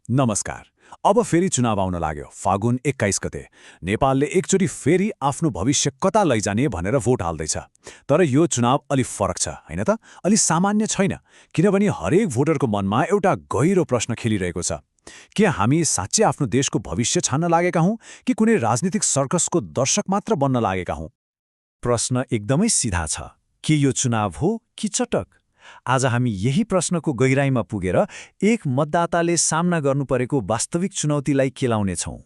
नमस्कार। अब फेरि चुनाव आउन लाग्यो। फागुन 21 गते नेपालले एकचोटि फेरि आफ्नो भविष्य कता लैजाने भनेर भोट हाल्दैछ। तर यो चुनाव अलि फरक छ, हैन त? अलि सामान्य छैन, किनभने हरेक भोटरको मनमा एउटा गहिरो प्रश्न खेलिरहेको छ। के हामी साँच्चै आफ्नो देशको भविष्य छान्न लागेका हौं कि कुनै राजनीतिक सर्कसको दर्शक मात्र बन्न लागेका हौं? प्रश्न एकदमै सिधा छ। के यो चुनाव हो कि चटक? आज हामी यही प्रश्नको गहिराईमा पुगेर एक मतदाताले सामना गर्नुपरेको वास्तविक चुनौतीलाई केलाउनेछौं।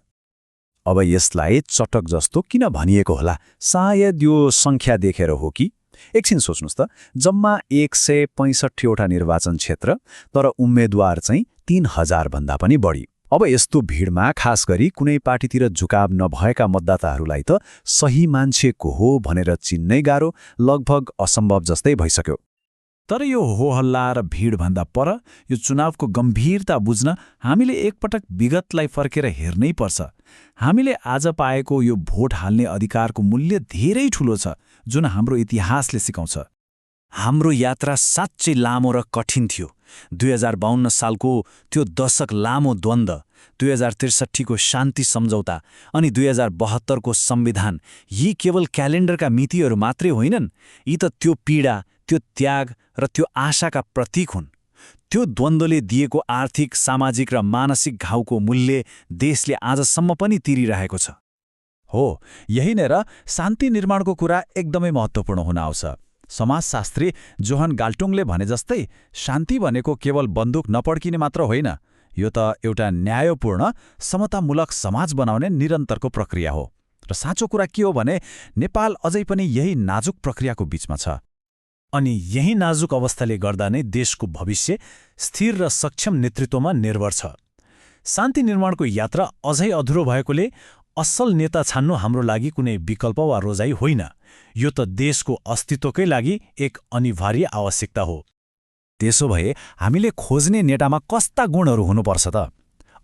अब यसलाई चटक जस्तो किन भनिएको होला? सायद यो संख्या देखेर हो कि? एकछिन सोच्नुस् त। जम्मा 165 वटा निर्वाचन क्षेत्र, तर उम्मेद्वार चाहिँ 3000 भन्दा पनि बढी। अब यस्तो भिडमा खास गरी कुनै पार्टीतिर झुकाव नभएका मतदाताहरूलाई त सही मान्छे को हो भनेर चिन्नै गाह्रो, लगभग असम्भव जस्तै भइसक्यो। तर यो होहल्ला र भिडभन्दा पर यो चुनावको गम्भीरता बुझ्न हामीले एकपटक विगतलाई फर्केर हेर्नै पर्छ। हामीले आज पाएको यो भोट हाल्ने अधिकारको मूल्य धेरै ठूलो छ, जुन हाम्रो इतिहासले सिकाउँछ। हाम्रो यात्रा साँच्चै लामो र कठिन थियो। 2052 सालको त्यो दशक लामो द्वन्द्व, 2063 को शान्ति सम्झौता अनि 2072 को संविधान, यी केवल क्यालेन्डरका मितिहरू मात्रै होइनन्। यी त त्यो पीडा, त्यो त्याग र त्यो आशाका प्रतीक हुन्। त्यो द्वन्द्वले दिएको आर्थिक, सामाजिक र मानसिक घाउको मूल्य देशले आजसम्म पनि तिरिरहेको छ। हो, यही नै र शान्ति निर्माणको कुरा एकदमै महत्त्वपूर्ण हुन आउँछ। समाजशास्त्री जोहन गाल्टुङले भने जस्तै, शान्ति भनेको केवल बन्दुक नपड्किने मात्र होइन, यो त एउटा न्यायपूर्ण, समतामूलक समाज बनाउने निरन्तरको प्रक्रिया हो। र साँचो कुरा के हो भने नेपाल अझै पनि यही नाजुक प्रक्रियाको बीचमा छ। अनि यही नाजुक अवस्थाले गर्दा नै देशको भविष्य स्थिर र सक्षम नेतृत्वमा निर्भर छ। शान्ति निर्माणको यात्रा अझै अधुरो भएकोले असल नेता छान्नु हाम्रो लागि कुनै विकल्प वा रोजाइ होइन, यो त देशको अस्तित्वकै लागि एक अनिवार्य आवश्यकता हो। त्यसो भए हामीले खोज्ने नेतामा कस्ता गुणहरू हुनुपर्छ त?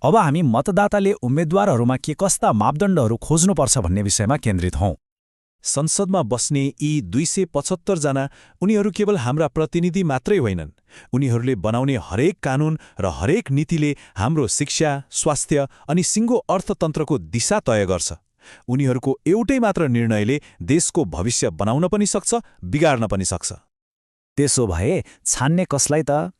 अब हामी मतदाताले उम्मेद्वारहरूमा के कस्ता मापदण्डहरू खोज्नुपर्छ भन्ने विषयमा केन्द्रित हौं। संसदमा बस्ने यी 275 जना, उनीहरू केवल हाम्रा प्रतिनिधि मात्रै होइनन्। उनीहरूले बनाउने हरेक कानून र हरेक नीतिले हाम्रो शिक्षा, स्वास्थ्य अनि सिङ्गो अर्थतन्त्रको दिशा तय गर्छ। उनीहरूको एउटै मात्र निर्णयले देशको भविष्य बनाउन पनि सक्छ, बिगार्न पनि सक्छ। त्यसो भए छान्ने कसलाई त?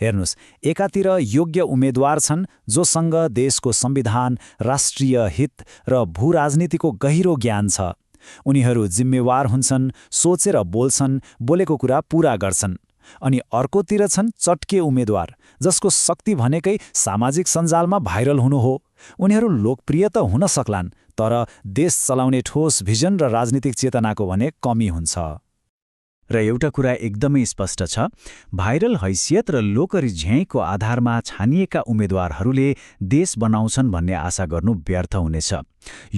हेर्नुस्, एकातिर योग्य उम्मेद्वार छन् जोसँग देशको संविधान, राष्ट्रिय हित र भूराजनीतिको गहिरो ज्ञान छ। उनीहरू जिम्मेवार हुन्छन्, सोचेर बोल्छन्, बोलेको कुरा पूरा गर्छन्। अनि अर्कोतिर छन् चट्के उम्मेद्वार, जसको शक्ति भनेकै सामाजिक सञ्जालमा भाइरल हुनु हो। उनीहरू लोकप्रिय त हुन सक्लान्, तर देश चलाउने ठोस भिजन र राजनीतिक चेतनाको भने कमी हुन्छ। र एउटा कुरा एकदमै स्पष्ट छ, भाइरल हैसियत र लोकरिझ्याइको आधारमा छानिएका उम्मेद्वारहरूले देश बनाउँछन् भन्ने आशा गर्नु व्यर्थ हुनेछ।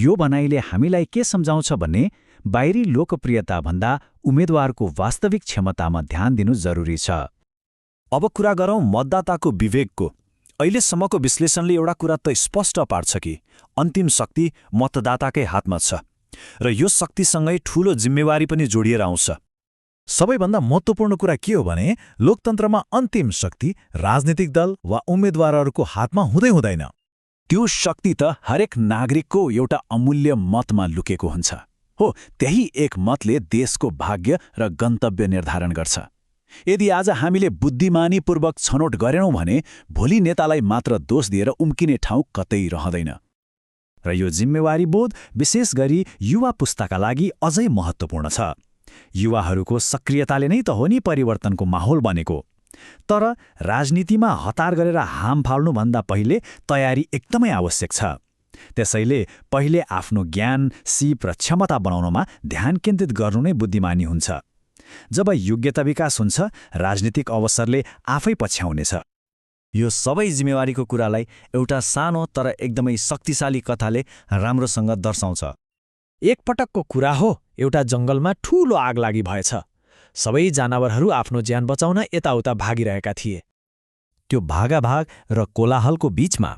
यो भनाइले हामीलाई के सम्झाउँछ भने बाहिरी लोकप्रियताभन्दा उम्मेद्वारको वास्तविक क्षमतामा ध्यान दिनु जरुरी छ। अब कुरा गरौँ मतदाताको विवेकको। अहिलेसम्मको विश्लेषणले एउटा कुरा त स्पष्ट पार्छ कि अन्तिम शक्ति मतदाताकै हातमा छ, र यो शक्तिसँगै ठूलो जिम्मेवारी पनि जोडिएर आउँछ। सबैभन्दा महत्त्वपूर्ण कुरा के हो भने लोकतन्त्रमा अन्तिम शक्ति राजनीतिक दल वा उम्मेद्वारहरूको हातमा हुँदैन। त्यो शक्ति त हरेक नागरिकको एउटा अमूल्य मतमा लुकेको हुन्छ। हो, त्यही एक मतले देशको भाग्य र गन्तव्य निर्धारण गर्छ। यदि आज हामीले बुद्धिमानीपूर्वक छनौट गरेनौं भने भोलि नेतालाई मात्र दोष दिएर उम्किने ठाउँ कतै रहँदैन। र यो जिम्मेवारी बोध विशेष गरी युवा पुस्ताका लागि अझै महत्त्वपूर्ण छ। युवाहरूको सक्रियताले नै त हो नि परिवर्तनको माहौल बनेको। तर राजनीतिमा हतार गरेर हाम फाल्नुभन्दा पहिले तयारी एकदमै आवश्यक छ। त्यसैले पहिले आफ्नो ज्ञान, सिप र क्षमता बनाउनमा ध्यान केन्द्रित गर्नु नै बुद्धिमानी हुन्छ। जब योग्यता विकास हुन्छ, राजनीतिक अवसरले आफै पछ्याउनेछ। यो सबै जिम्मेवारीको कुरालाई एउटा सानो तर एकदमै शक्तिशाली कथाले राम्रोसँग दर्शाउँछ। एक पटकको कुरा हो, एउटा जंगलमा ठूलो आग लागि भएछ। सबै जनावरहरू आफ्नो ज्यान बचाउन यताउता भागिरहेका थिए। त्यो भागाभाग र कोलाहलको बीचमा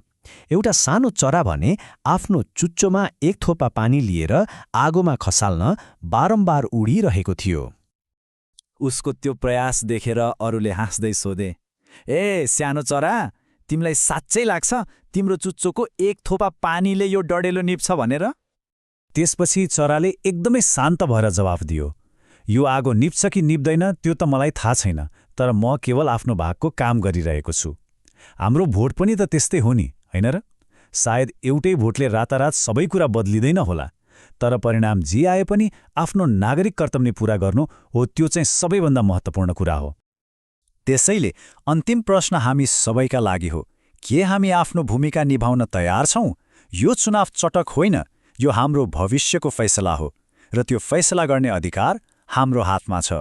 एउटा सानो चरा भने आफ्नो चुच्चोमा एक थोपा पानी लिएर आगोमा खसाल्न बारम्बार उडिरहेको थियो। उसको त्यो प्रयास देखेर अरूले हाँस्दै सोधे, ए सानो चरा, तिमीलाई साँच्चै लाग्छ तिम्रो चुच्चोको एक थोपा पानीले यो डढेलो निप्छ भनेर? त्यसपछि चराले एकदमै शान्त भएर जवाफ दियो, यो आगो निप्छ कि निप्दैन त्यो त मलाई थाहा छैन, तर म केवल आफ्नो भागको काम गरिरहेको छु। हाम्रो भोट पनि त त्यस्तै हो नि, होइन र? सायद एउटै भोटले रातारात सबै कुरा बदलिँदैन होला, तर परिणाम जे आए पनि आफ्नो नागरिक कर्तव्य पूरा गर्नु हो, त्यो चाहिँ सबैभन्दा महत्त्वपूर्ण कुरा हो। त्यसैले अन्तिम प्रश्न हामी सबैका लागि हो, के हामी आफ्नो भूमिका निभाउन तयार छौँ? यो चुनाव चटक होइन, यो हाम्रो भविष्यको फैसला हो र त्यो फैसला गर्ने अधिकार हाम्रो हातमा छ।